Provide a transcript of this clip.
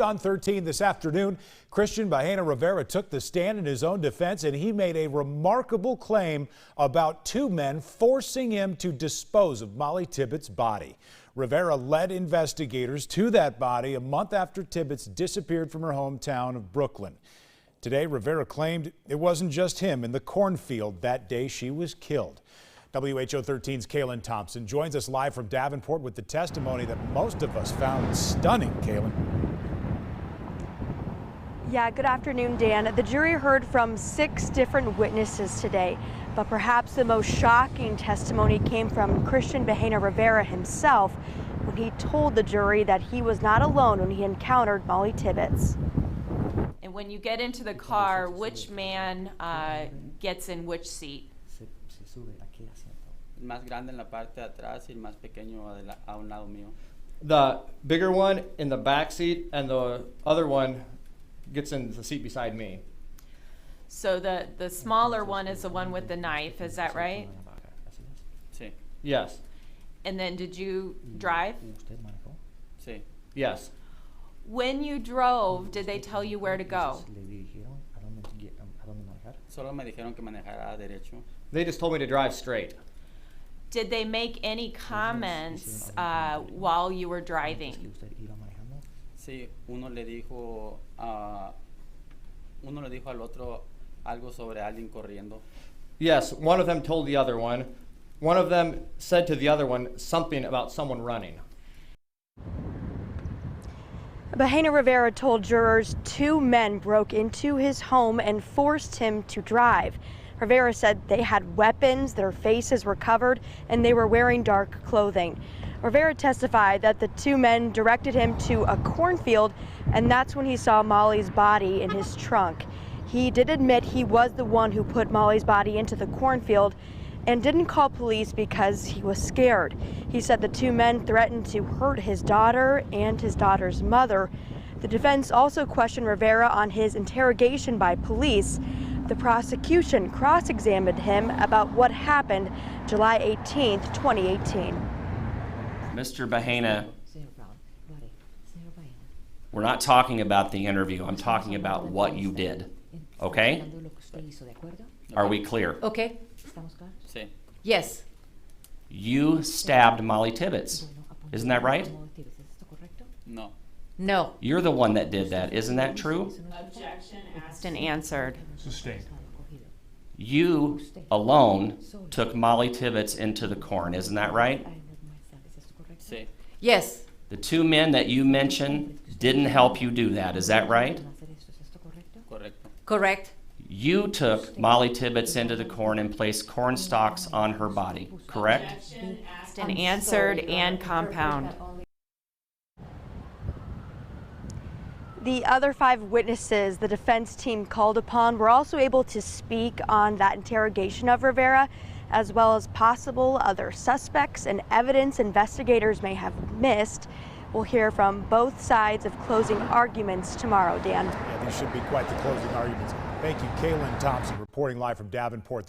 On 13 this afternoon, Christian Bahena Rivera took the stand in his own defense, and he made a remarkable claim about two men forcing him to dispose of Molly Tibbetts' body. Rivera led investigators to that body a month after Tibbetts disappeared from her hometown of Brooklyn. Today, Rivera claimed it wasn't just him in the cornfield that day she was killed. WHO 13's Kaylin Thompson joins us live from Davenport with the testimony that most of us found stunning. Kaylin. Yeah, good afternoon, Dan. The jury heard from 6 different witnesses today, but perhaps the most shocking testimony came from Christian Bahena Rivera himself when he told the jury that he was not alone when he encountered Molly Tibbetts. And when you get into the car, which man gets in which seat? Más grande en la parte de atrás y el más pequeño a un lado mío. The bigger one in the back seat, and the other one gets in the seat beside me. So the smaller one is the one with the knife, is that right? Sí. Yes. And then did you drive? Sí. Yes. When you drove, did they tell you where to go? Solo me dijeron que manejara derecho. They just told me to drive straight. Did they make any comments while you were driving? Sí, uno le dijo al otro algo sobre alguien corriendo. Yes, one of them told the other one. One of them said to the other one something about someone running. Bahena Rivera told jurors 2 men broke into his home and forced him to drive. Rivera said they had weapons, their faces were covered, and they were wearing dark clothing. Rivera testified that the 2 men directed him to a cornfield, and that's when he saw Molly's body in his trunk. He did admit he was the one who put Molly's body into the cornfield and didn't call police because he was scared. He said the 2 men threatened to hurt his daughter and his daughter's mother. The defense also questioned Rivera on his interrogation by police. The prosecution cross-examined him about what happened July 18, 2018. Mr. Bahena, we're not talking about the interview. I'm talking about what you did. Okay? Are we clear? Okay. Sí. Yes. You stabbed Molly Tibbetts. Isn't that right? No. No. You're the one that did that. Isn't that true? Objection asked and answered. Sustained. You alone took Molly Tibbetts into the corn. Isn't that right? Sí. Yes. The 2 men that you mentioned didn't help you do that. Is that right? Correcto. Correct. You took Molly Tibbetts into the corn and placed corn stalks on her body, correct? Objection asked and answered and compound. The other 5 witnesses the defense team called upon were also able to speak on that interrogation of Rivera, as well as possible other suspects and evidence investigators may have missed. We'll hear from both sides of closing arguments tomorrow, Dan. Yeah, these should be quite the closing arguments. Thank you, Kaylin Thompson, reporting live from Davenport.